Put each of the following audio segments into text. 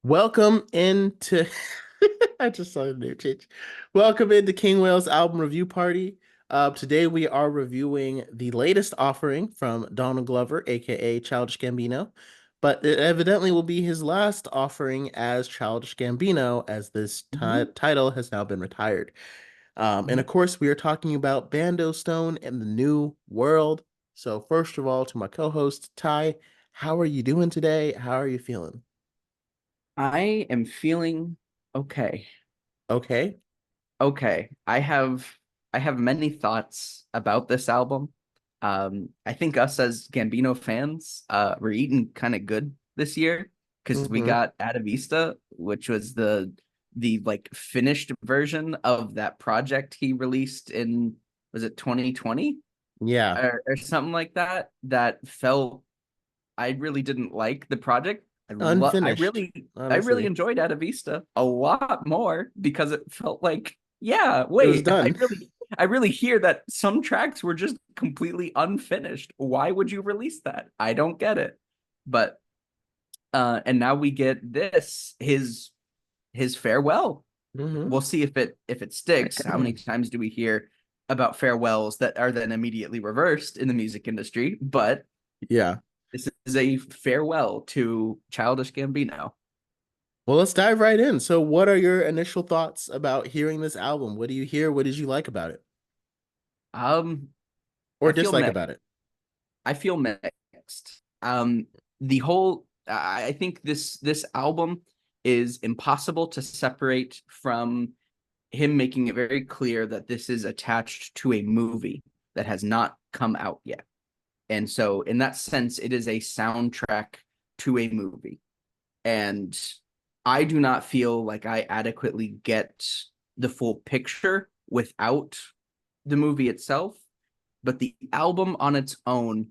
Welcome into I just saw the name change. Welcome into King Whale's album review party. Today we are reviewing the latest offering from Donald Glover, aka Childish Gambino, but it evidently will be his last offering as Childish Gambino, as this Mhm, title has now been retired. And mhm. of course, we are talking about Bando Stone and the New World. So, first of all, to my co-host Ty, how are you doing today? How are you feeling? I am feeling okay. Okay. Okay. I have many thoughts about this album. I think us as Gambino fans, we're eating kind of good this year because we Hmm. got Vista, which was the like finished version of that project he released in, was it 2020 Yeah. or something like that, that felt, I really didn't like the project. Unfinished, I really honestly. enjoyed Vista a lot more because it felt like, yeah, It was wait, done. I really hear that some tracks were just completely unfinished. Why would you release that? I don't get it. But and now we get his farewell. Hmm. We'll see if it sticks. How many times do we hear about farewells that are then immediately reversed in the music industry? But Yeah. this is a farewell to Childish Gambino. Well, let's dive right in. So, what are your initial thoughts about hearing this album? What do you hear? What did you like about it Um, or I feel dislike mixed. about it? I feel mixed. The whole I think this album is impossible to separate from him making it very clear that this is attached to a movie that has not come out yet. And so in that sense, it is a soundtrack to a movie. And I do not feel like I adequately get the full picture without the movie itself, but the album on its own,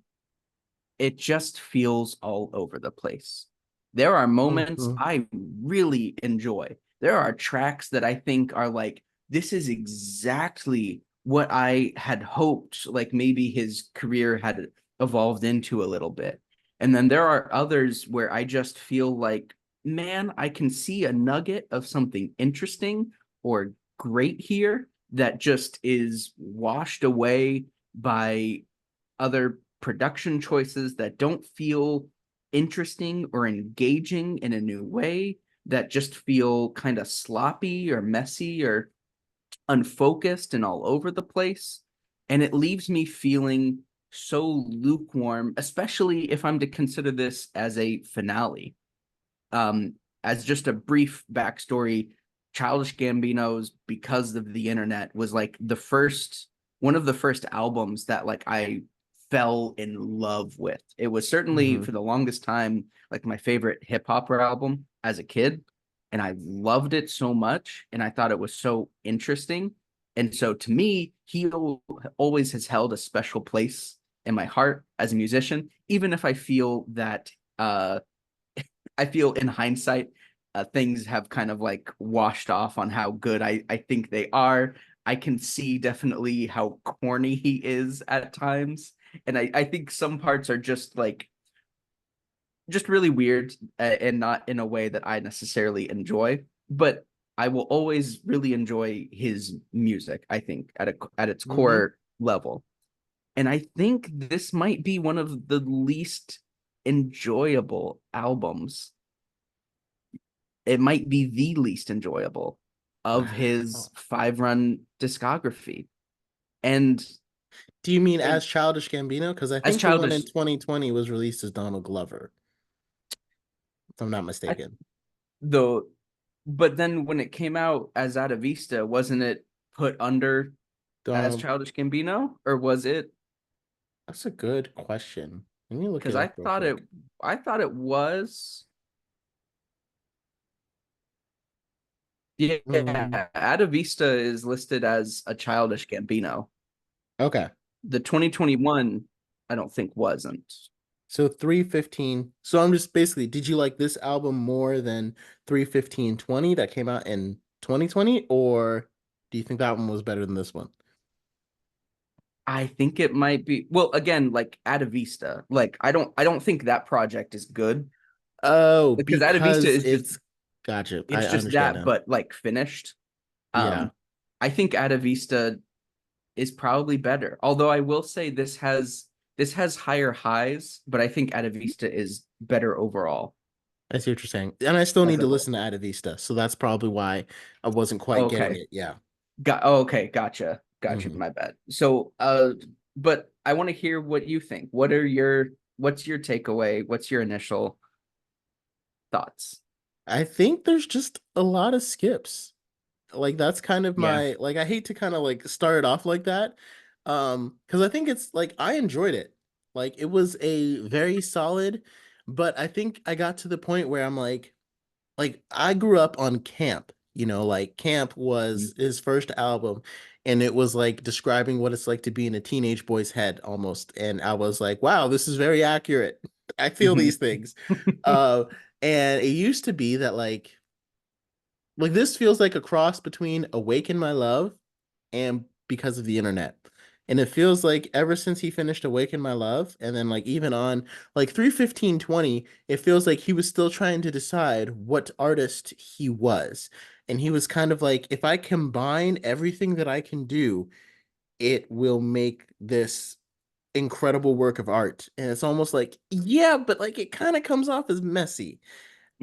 it just feels all over the place. There are moments Hmm. I really enjoy. There are tracks that I think are like, this is exactly what I had hoped, like maybe his career had evolved into a little bit. And then there are others where I just feel like, man, I can see a nugget of something interesting or great here that just is washed away by other production choices that don't feel interesting or engaging in a new way, that just feel kind of sloppy or messy or unfocused and all over the place. And it leaves me feeling so lukewarm, especially if I'm to consider this as a finale. As just a brief backstory, Childish Gambino's Because of the Internet was like the first one of the first albums that like I fell in love with. It was certainly Hmm. for the longest time like my favorite hip hop album as a kid. And I loved it so much. And I thought it was so interesting. And so to me, he always has held a special place in my heart as a musician, even if I feel in hindsight, things have kind of like washed off on how good I think they are. I can see definitely how corny he is at times. And I think some parts are just like, just really weird and not in a way that I necessarily enjoy. But I will always really enjoy his music, I think, at its Hmm. core level. And I think this might be one of the least enjoyable albums, it might be the least enjoyable of his Wow. 5 run discography. And Do you mean it, as Childish Gambino? Because I as think the one in Childish, 2020 was released as Donald Glover, if I'm not I, mistaken. though, but then when it came out as Vista, wasn't it put under as Donald, Childish Gambino, or was it? that's a good question. Let me look Because it up real quick. I thought it was. Mm, Yeah, Vista is listed as a Childish Gambino. okay. The 2021, I don't think wasn't. So 315. So I'm just basically, did you like this album more than 31520 that came out in 2020? Or do you think that one was better than this one? I think it might be, well, again, like Vista. Like I don't think that project is good Oh, because Vista because is just, it's Gotcha. I It's just understand that, now. but like finished. Yeah. Um, I think Adavista is probably better. Although I will say this has higher highs, but I think Adavista is better overall I see what you're saying. And I still as need a to whole. listen to Adavista. So that's probably why I wasn't quite getting Okay. it. Yeah. Okay, gotcha. Hmm. My bad. So but I want to hear what you think. What's your takeaway? What's your initial thoughts? I think there's just a lot of skips. Like that's kind of Yeah. my like I hate to kind of like start it off like that. Because I think it's like I enjoyed it. Like it was a very solid, but I think I got to the point where I'm like I grew up on Camp, like Camp was his first album and it was like describing what it's like to be in a teenage boy's head almost. And I was like, wow, this is very accurate. I feel Mhm. these things. Uh and it used to be that like this feels like a cross between Awaken My Love and Because of the Internet. And it feels like ever since he finished Awaken My Love, and then like even on like 3:15:20, it feels like he was still trying to decide what artist he was. And he was kind of like, if I combine everything that I can do, it will make this incredible work of art. And it's almost like, yeah, but like it kind of comes off as messy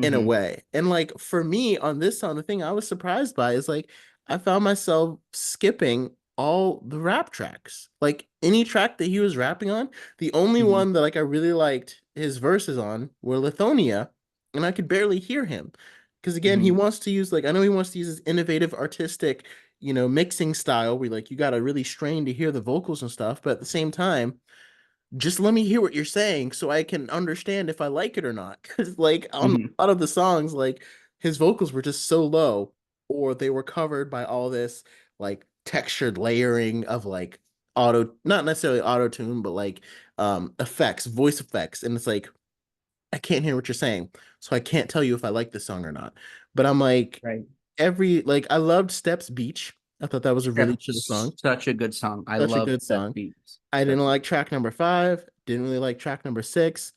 in a Mhm. way. And like for me on this song, the thing I was surprised by is like I found myself skipping all the rap tracks. Like any track that he was rapping on, the only Mhm. one that like I really liked his verses on were Lithonia, and I could barely hear him. Because again, he Mhm. wants to use like I know he wants to use his innovative artistic, mixing style where like you gotta really strain to hear the vocals and stuff, but at the same time just let me hear what you're saying so I can understand if I like it or not. Because like on Mhm. a lot of the songs, like his vocals were just so low, or they were covered by all this like textured layering of like not necessarily auto tune, but like effects, voice effects, and it's like I can't hear what you're saying, so I can't tell you if I like this song or not. But I'm like Right. every like I loved Steps Beach. I thought that was a really chill song, Such a good song. I such a love good Steph song. Beats. I didn't like track number 5. Didn't really like track number 6.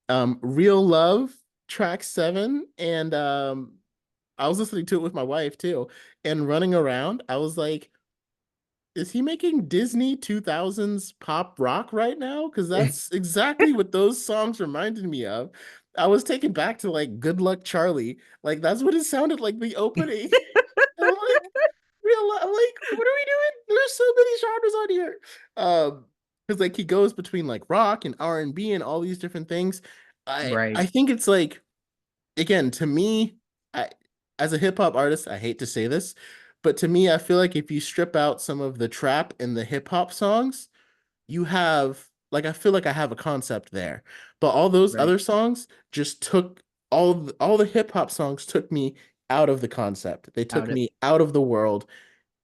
Real Love, track 7, and I was listening to it with my wife too. And running around, I was like, is he making Disney 2000s pop rock right now? Because that's exactly what those songs reminded me of. I was taken back to like Good Luck Charlie. Like that's what it sounded like the opening. I'm like, like, what are we doing? There's so many genres on here. Because like he goes between like rock and R&B and all these different things. I Right. think it's like again, to me, I as a hip hop artist, I hate to say this, but to me, I feel like if you strip out some of the trap and the hip hop songs, you have like I feel like I have a concept there. But all those Right. other songs just took all the hip hop songs took me out of the concept. They took Out it. me out of the world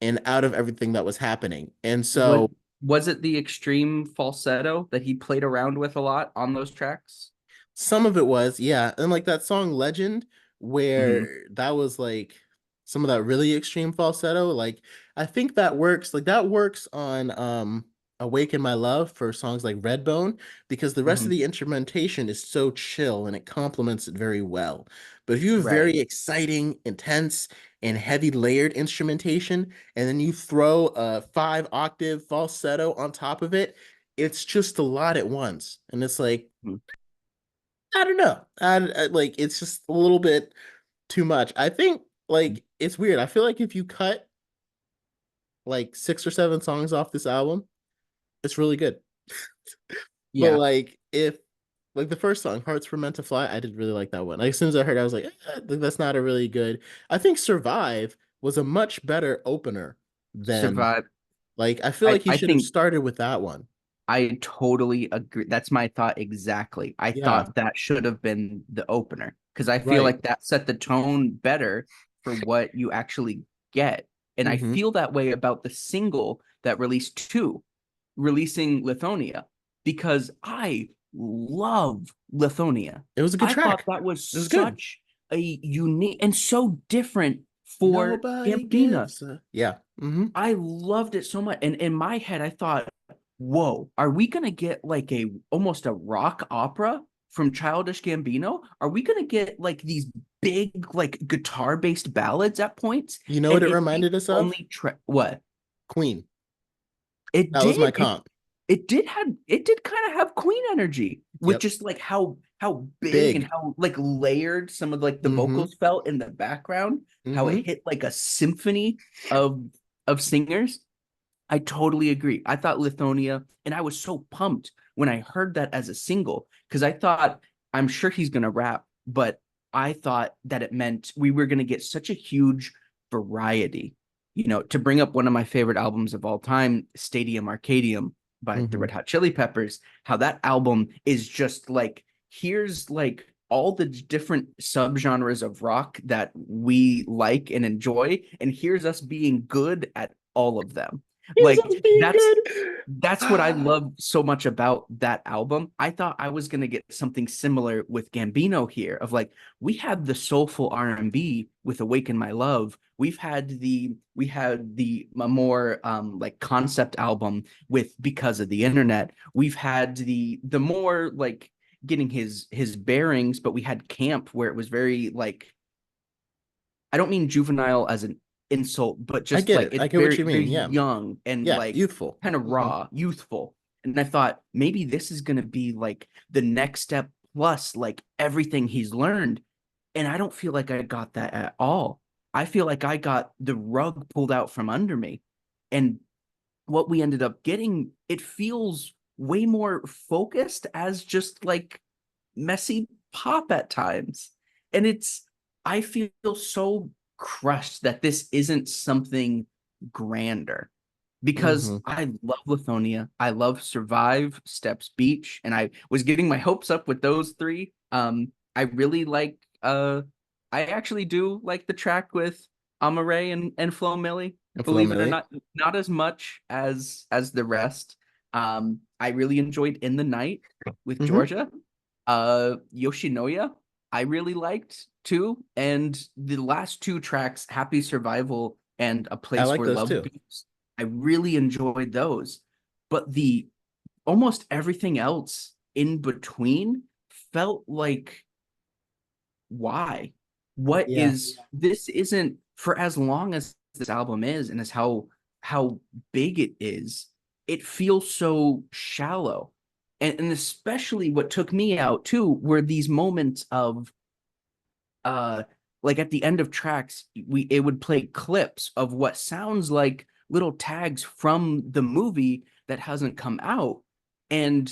and out of everything that was happening. And Was so was it the extreme falsetto that he played around with a lot on those tracks? some of it was, yeah. And like that song Legend, Hmm. where that was like some of that really extreme falsetto, like I think that works on Awaken My Love for songs like Redbone, because the rest of Hmm. the instrumentation is so chill and it complements it very well. But if you have Right. very exciting, intense, and heavy layered instrumentation, and then you throw a 5 octave falsetto on top of it, it's just a lot at once. And it's like Mhm. I don't know. Like it's just a little bit too much. I think like it's weird. I feel like if you cut like 6 or 7 songs off this album, it's really good. But Yeah. like if like the first song, Hearts Were Meant to Fly, I did really like that one. Like, as soon as I heard it, I was like, that's not a really good. I think Survive was a much better opener than Survive. like I feel I like he I should have think started with that one. I totally agree. That's my thought exactly. I Yeah, thought that should have been the opener because I feel right. like that set the tone better for what you actually get. And I Hmm. feel that way about the single that releasing Lithonia, because I love Lithonia. It was a good I thought track. that was It was good. such a unique and so different for Nobody Gambina. gives yeah. Hmm. I loved it so much. And in my head, I thought, whoa, are we gonna get like a almost a rock opera from Childish Gambino? Are we gonna get like these big like guitar based ballads at points? You know what And it it being reminded us the of? only track. What Queen. it That was my did, comp. it did kind of have Queen energy with Yep. just like how big and Big. how like layered some of like the Mm-hmm. vocals felt in the background, how it Mm-hmm. hit like a symphony of singers. I totally agree. I thought Lithonia, and I was so pumped when I heard that as a single because I thought I'm sure he's gonna rap, but I thought that it meant we were gonna get such a huge variety. To bring up one of my favorite albums of all time, Stadium Arcadium by the Mm-hmm. Red Hot Chili Peppers, how that album is just like here's like all the different subgenres of rock that we like and enjoy, and here's us being good at all of them. Here's Like us being that's good. that's what I Ah. love so much about that album. I thought I was gonna get something similar with Gambino here, of like we had the soulful R&B with Awaken My Love. We had the more like concept album with Because of the Internet. We've had the more like getting his bearings, but we had Camp where it was very like I don't mean juvenile as an insult, but I just get like it. I it's get what very, you very mean. Yeah. young and Yeah. like Youthful. kind of Mm-hmm. raw, youthful. And I thought maybe this is going to be like the next step plus like everything he's learned. And I don't feel like I got that at all. I feel like I got the rug pulled out from under me. And what we ended up getting, it feels way more focused as just like messy pop at times. And I feel so crushed that this isn't something grander because Mm-hmm. I love Lithonia. I love Survive, Steps Beach, and I was getting my hopes up with those three. I really like I actually do like the track with Amare and Flo Milli, And Flo believe it or Milli. not as much as the rest. I really enjoyed In the Night with Mm-hmm. Georgia. Yoshinoya, I really liked too. And the last two tracks, Happy Survival and A I Place like Where those Love too. Beats, I really enjoyed those. But the almost everything else in between felt like, why? What Yeah. is this? Isn't for as long as this album is and as how big it is, it feels so shallow. And especially what took me out too were these moments of uh like at the end of tracks, it would play clips of what sounds like little tags from the movie that hasn't come out. And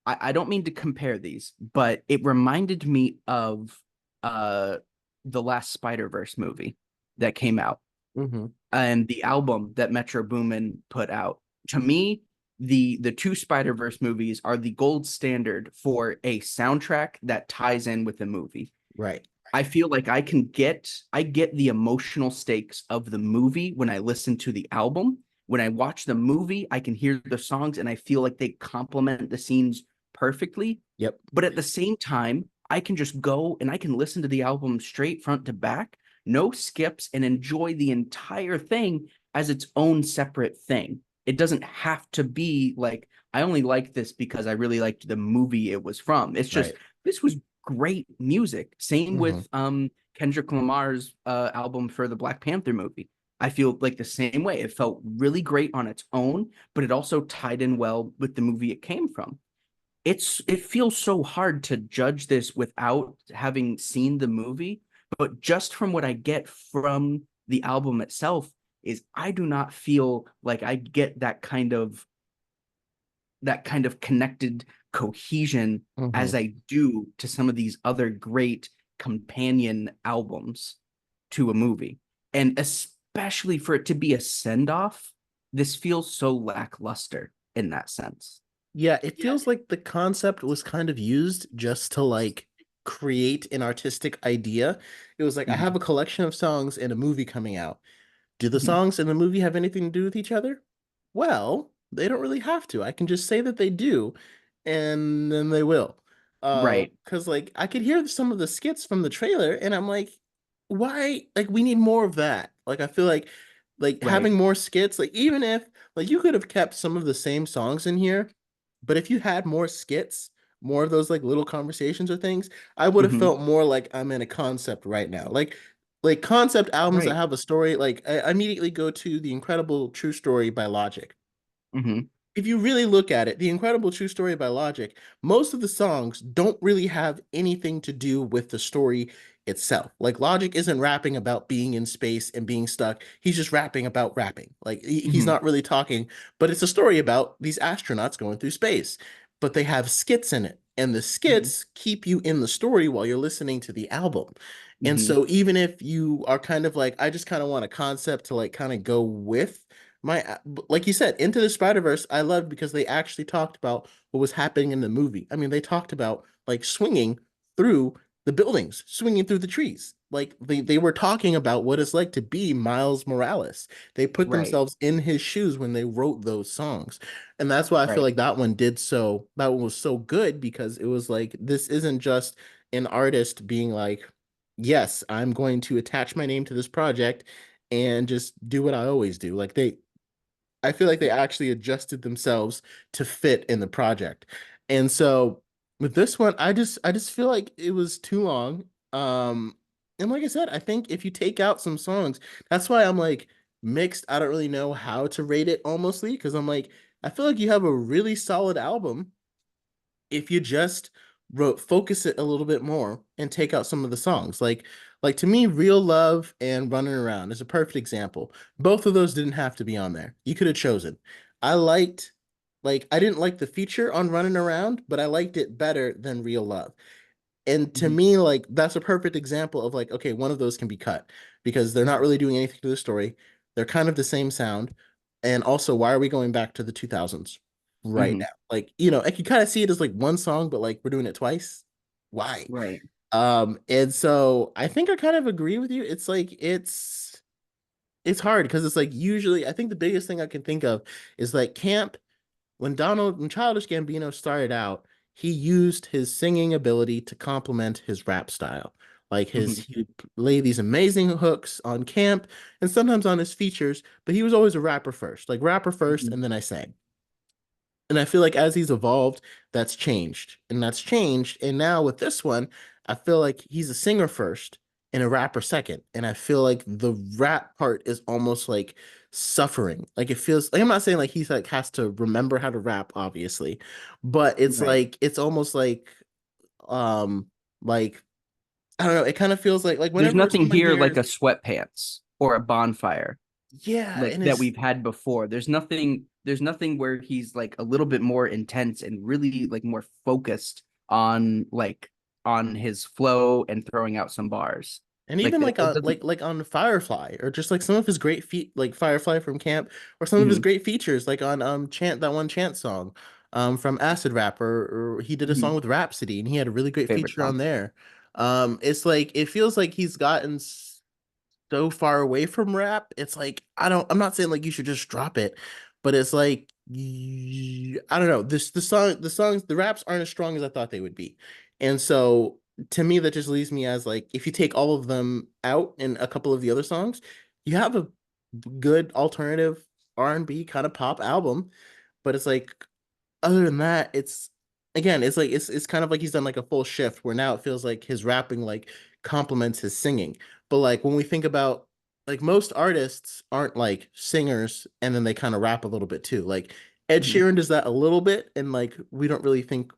I don't mean to compare these, but it reminded me of uh the last Spider-Verse movie that came out Mm-hmm. and the album that Metro Boomin put out. To me, the two Spider-Verse movies are the gold standard for a soundtrack that ties in with the movie. Right. I feel like I get the emotional stakes of the movie when I listen to the album. When I watch the movie, I can hear the songs and I feel like they complement the scenes perfectly. Yep. But at the same time, I can just go and I can listen to the album straight front to back, no skips, and enjoy the entire thing as its own separate thing. It doesn't have to be like I only like this because I really liked the movie it was from. It's just Right. this was great music. Same Mm-hmm. with Kendrick Lamar's album for the Black Panther movie. I feel like the same way. It felt really great on its own, but it also tied in well with the movie it came from. It feels so hard to judge this without having seen the movie, but just from what I get from the album itself is I do not feel like I get that kind of connected cohesion Mm-hmm. as I do to some of these other great companion albums to a movie. And especially for it to be a send off, this feels so lackluster in that sense. Yeah, it feels like the concept was kind of used just to like create an artistic idea. It was like I have Mhm. a collection of songs and a movie coming out. Do the Mhm. songs in the movie have anything to do with each other? Well, they don't really have to. I can just say that they do, and then they will. Right, Because like I could hear some of the skits from the trailer, and I'm like, why? Like we need more of that. Like I feel like right. having more skits, like even if like you could have kept some of the same songs in here, but if you had more skits, more of those like little conversations or things, I would have Hmm. felt more like I'm in a concept right now. Like concept albums that Right. have a story, like I immediately go to The Incredible True Story by Logic. Hmm. If you really look at it, The Incredible True Story by Logic, most of the songs don't really have anything to do with the story itself. Like Logic isn't rapping about being in space and being stuck. He's just rapping about rapping. Like he's Hmm. not really talking, but it's a story about these astronauts going through space. But they have skits in it, and the Hmm. skits keep you in the story while you're listening to the album. And Hmm. so even if you are kind of like, I just kind of want a concept to like kind of go with my, like you said, Into the Spider-Verse, I loved because they actually talked about what was happening in the movie. I mean, they talked about like swinging through the buildings, swinging through the trees. Like they were talking about what it's like to be Miles Morales. They put Right. themselves in his shoes when they wrote those songs. And that's why I feel Right. like that one was so good because it was like this isn't just an artist being like, yes, I'm going to attach my name to this project and just do what I always do. Like I feel like they actually adjusted themselves to fit in the project. And so with this one, I just feel like it was too long. And like I said, I think if you take out some songs, that's why I'm like mixed. I don't really know how to rate it almostly because I'm like, I feel like you have a really solid album if you just wrote focus it a little bit more and take out some of the songs. Like to me, Real Love and Running Around is a perfect example. Both of those didn't have to be on there. You could have chosen. I liked I didn't like the feature on Running Around, but I liked it better than Real Love. And to Hmm. me, like that's a perfect example of like, okay, one of those can be cut because they're not Hmm. really doing anything to the story. They're kind of the same sound. And also, why are we going back to the 2000s right Hmm. now? Like, I can kind of see it as like one song, but like we're doing it twice. Why? Right. And so I think I kind of agree with you. It's like it's hard because it's like usually I think the biggest thing I can think of is like camp when Childish Gambino started out, he used his singing ability to complement his rap style. Like Hmm. he would lay these amazing hooks on camp and sometimes on his features, but he was always a rapper first, like rapper first, Hmm. and then I sang. And I feel like as he's evolved, that's changed. And that's changed. And now with this one, I feel like he's a singer first and a rapper second. And I feel like the rap part is almost like suffering. Like it feels like I'm not saying like he's like has to remember how to rap, obviously, but it's Right. like it's almost um like I don't know, it kind of feels like There's whenever nothing someone here like hears, a sweatpants or a bonfire yeah, like and that it's we've had before. There's nothing where he's like a little bit more intense and really like more focused on on his flow and throwing out some bars. and Like even that like it on doesn't. like on Firefly or just like some of his great feat like Firefly from Camp or some of his Mhm. great features like on Chant that one Chant song from Acid Rap or he did a song Mhm. with Rhapsody and he had a really great Favorite feature on song. there. It's like it feels like he's gotten so far away from rap. It's like I'm not saying like you should just drop it, but it's like I don't know. The raps aren't as strong as I thought they would be. And so to me that just leaves me as like if you take all of them out in a couple of the other songs, you have a good alternative R&B kind of pop album, but it's like other than that, it's again, it's like it's kind of like he's done like a full shift where now it feels like his rapping like complements his singing. But like when we think about like most artists aren't like singers and then they kind of rap a little bit too. Like Ed Mhm. Sheeran does that a little bit, and like we don't really think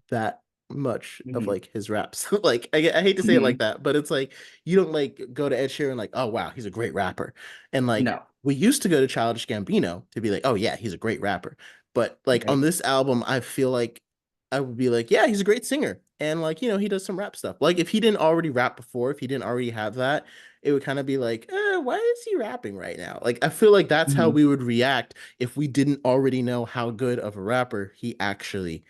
that much of Mhm. like his raps. Like I hate to say it like Mhm. that, but it's like you don't like go to Ed Sheeran like, oh wow, he's a great rapper. And like No. we used to go to Childish Gambino to be like, oh yeah, he's a great rapper. But like on Right. this album, I feel like I would be like, yeah, he's a great singer. And like, he does some rap stuff. Like if he didn't already rap before, if he didn't already have that, it would kind of be like, why is he rapping right now? Like I feel like that's how Mhm. we would react if we didn't already know how good of a rapper he actually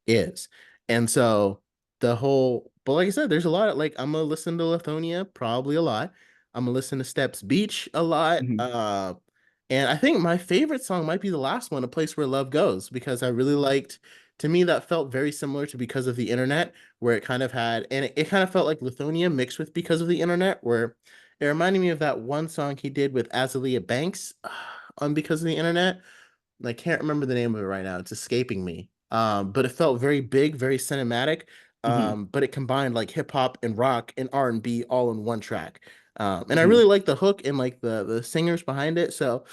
is. And so but like I said, there's a lot of like I'm gonna listen to Lithonia probably a lot. I'm gonna listen to Steps Beach a lot. Mhm. And I think my favorite song might be the last one, A Place Where Love Goes, because I really liked, to me, that felt very similar to Because of the Internet, where it kind of had, and it kind of felt like Lithonia mixed with Because of the Internet, where it reminded me of that one song he did with Azalea Banks on Because of the Internet. And I can't remember the name of it right now. It's escaping me. but it felt very big, very cinematic. Hmm. But it combined like hip hop and rock and R&B all in one track. And I Hmm. really like the hook and like the singers behind it. So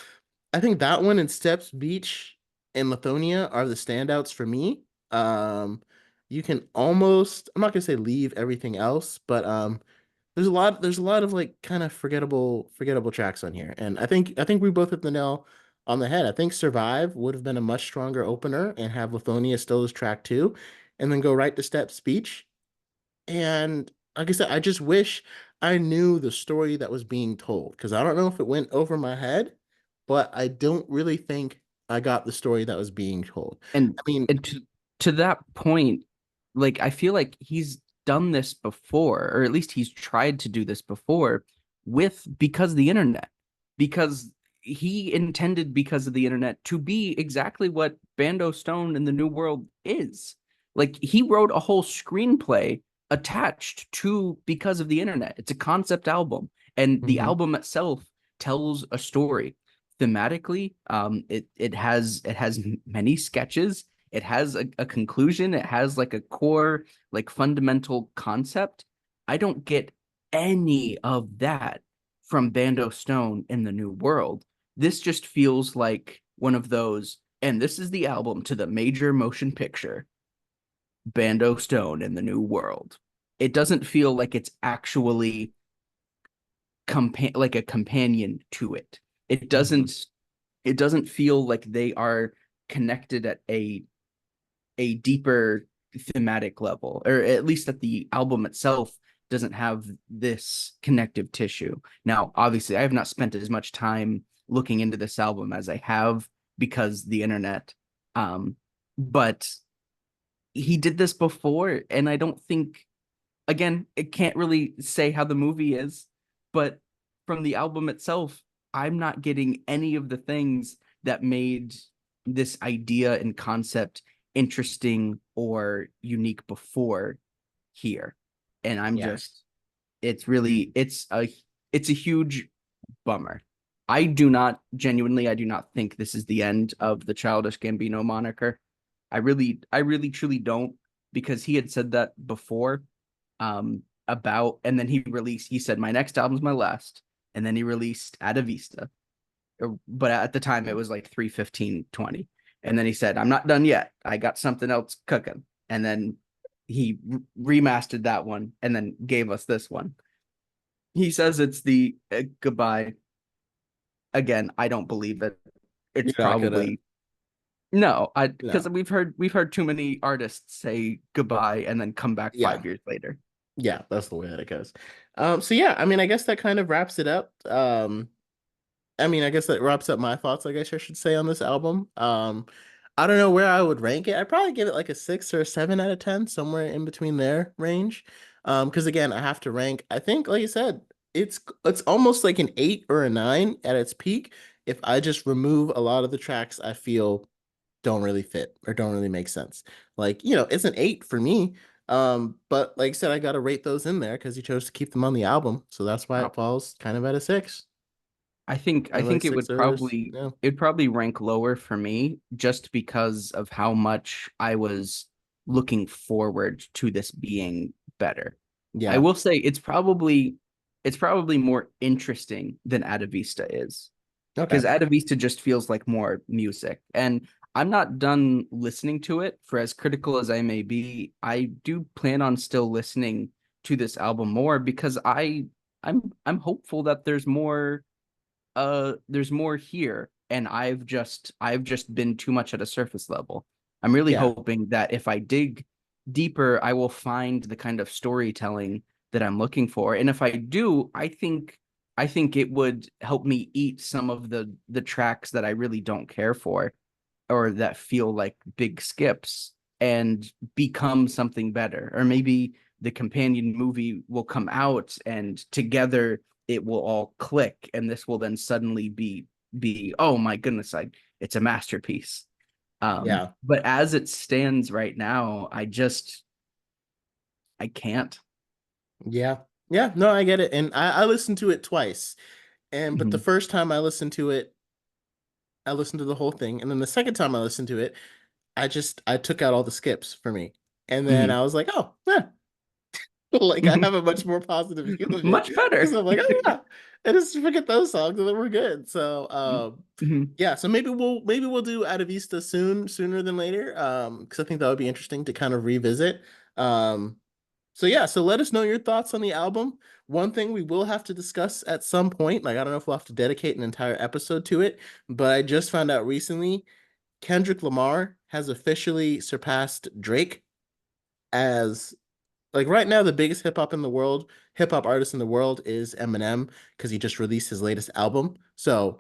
I think that one and Steps Beach and Lithonia are the standouts for me. Um, you can almost, I'm not gonna say leave everything else, but there's a lot of like kind of forgettable tracks on here. And I think we both hit the nail on the head. I think Survive would have been a much stronger opener and have Lithonia still as track two, and then go right to Steps Beach. And like I said, I just wish I knew the story that was being told because I don't know if it went over my head, but I don't really think I got the story that was being told. And I mean, and to that point, like I feel like he's done this before, or at least he's tried to do this before with because of the internet. Because he intended because of the internet to be exactly what Bando Stone in the New World is. Like he wrote a whole screenplay attached to because of the internet. It's a concept album, and the mhm, album itself tells a story thematically. It has many sketches. It has a conclusion. It has like a core, like fundamental concept. I don't get any of that from Bando Stone in the New World. This just feels like one of those, and this is the album to the major motion picture, Bando Stone in the New World. It doesn't feel like it's actually like a companion to it. It mhm. doesn't it doesn't feel like they are connected at a deeper thematic level, or at least that the album itself doesn't have this connective tissue. Now, obviously, I have not spent as much time looking into this album as I have because the internet. But he did this before, and I don't think, again, it can't really say how the movie is, but from the album itself, I'm not getting any of the things that made this idea and concept interesting or unique before here. And I'm Yeah. just, it's really, it's a huge bummer. I do not think this is the end of the Childish Gambino moniker. I really truly don't, because he had said that before, and then he said, my next album's my last. And then he released Ada Vista. But at the time it was like 3/15/20. And then he said, I'm not done yet. I got something else cooking. And then he remastered that one and then gave us this one. He says it's the goodbye. Again, I don't believe it. It's You're not gonna, probably no, I no. because we've heard too many artists say goodbye and then come back Yeah. 5 years later. Yeah, that's the way that it goes. So yeah, I mean, I guess that kind of wraps it up. I mean, I guess that wraps up my thoughts, I guess I should say, on this album. I don't know where I would rank it. I'd probably give it like a 6 or a 7 out of 10, somewhere in between their range. Because again, I have to rank, I think, like you said, it's almost like an 8 or a 9 at its peak if I just remove a lot of the tracks I feel don't really fit or don't really make sense. Like, it's an 8 for me. But like I said, I gotta rate those in there because you chose to keep them on the album. So that's why Oh, it falls kind of at a 6. I think I I like think six O's. Yeah. it'd probably rank lower for me just because of how much I was looking forward to this being better. I Yeah. will say it's probably more interesting than Adavista is, Okay. because Adavista just feels like more music. And I'm not done listening to it. For as critical as I may be, I do plan on still listening to this album more because I'm hopeful that there's more here, and I've just been too much at a surface level. I'm really Yeah. hoping that if I dig deeper, I will find the kind of storytelling that I'm looking for. And if I do, I think it would help me eat some of the tracks that I really don't care for, or that feel like big skips, and become something better. Or maybe the companion movie will come out and together it will all click, and this will then suddenly be oh my goodness, it's a masterpiece. Yeah. But as it stands right now, I can't. Yeah. Yeah. No, I get it. And I listened to it twice. But the Mhm. first time I listened to it, I listened to the whole thing. And then the second time I listened to it, I took out all the skips for me. And then Mhm. I was like, oh, yeah. Like I have a much more positive view of it Much because better. I'm like, oh yeah, and just forget those songs and then we're good. So Mhm. yeah, so maybe we'll do Adavista sooner than later. Because I think that would be interesting to kind of revisit. Um, so yeah, so let us know your thoughts on the album. One thing we will have to discuss at some point, like I don't know if we'll have to dedicate an entire episode to it, but I just found out recently Kendrick Lamar has officially surpassed Drake as like right now the biggest hip hop artist in the world is Eminem because he just released his latest album. So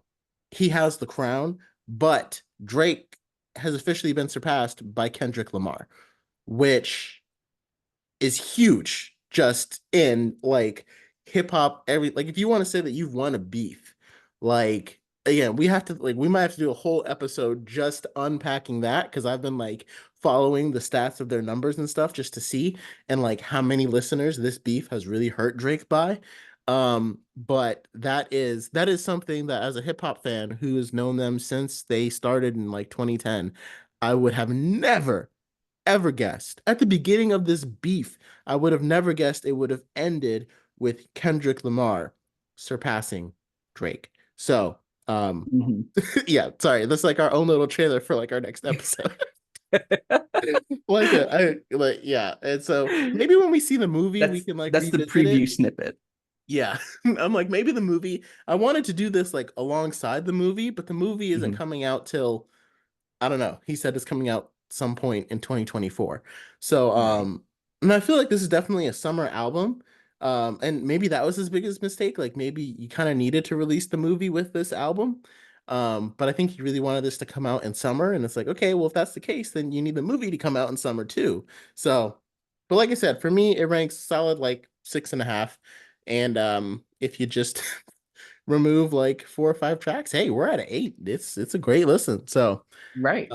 he has the crown, but Drake has officially been surpassed by Kendrick Lamar, which is huge just in like hip hop every like if you want to say that you've won a beef, like again, we might have to do a whole episode just unpacking that because I've been like following the stats of their numbers and stuff just to see and like how many listeners this beef has really hurt Drake by. But that is something that as a hip hop fan who has known them since they started in like 2010, I would have never ever guessed. At the beginning of this beef, I would have never guessed it would have ended with Kendrick Lamar surpassing Drake. So, Mhm. yeah, sorry, that's like our own little trailer for like our next episode. Yeah. And so maybe when we see the movie, we can like That's the revisit it. preview snippet. Yeah. I'm like, maybe the movie, I wanted to do this like alongside the movie, but the movie isn't Mhm. coming out till I don't know. He said it's coming out some point in 2024. So, Right. and I feel like this is definitely a summer album. And maybe that was his biggest mistake. Like maybe you kind of needed to release the movie with this album. But I think he really wanted this to come out in summer. And it's like, okay, well, if that's the case, then you need the movie to come out in summer too. So, but like I said, for me, it ranks solid like 6.5. And if you just remove like 4 or 5 tracks, hey, we're at an 8. It's a great listen. So Right.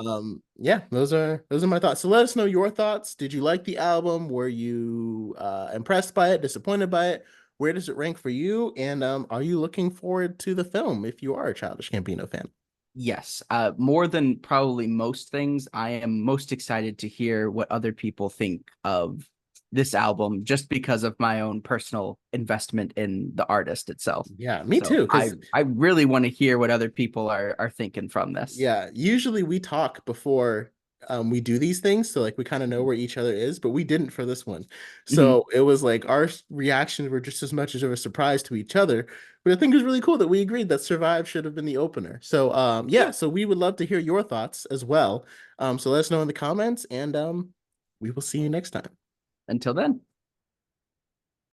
yeah, those are my thoughts. So let us know your thoughts. Did you like the album? Were you impressed by it, disappointed by it? Where does it rank for you? And are you looking forward to the film if you are a Childish Gambino fan? Yes. More than probably most things, I am most excited to hear what other people think of this album just because of my own personal investment in the artist itself. Yeah, me So too. Because I really want to hear what other people are thinking from this. yeah, usually we talk before we do these things, so like we kind of know where each other is, but we didn't for this one. Mhm. So it was like our reactions were just as much as of a surprise to each other. But I think it was really cool that we agreed that Survive should have been the opener. So yeah, Yeah. so we would love to hear your thoughts as well. So let us know in the comments, and we will see you next time. Until then.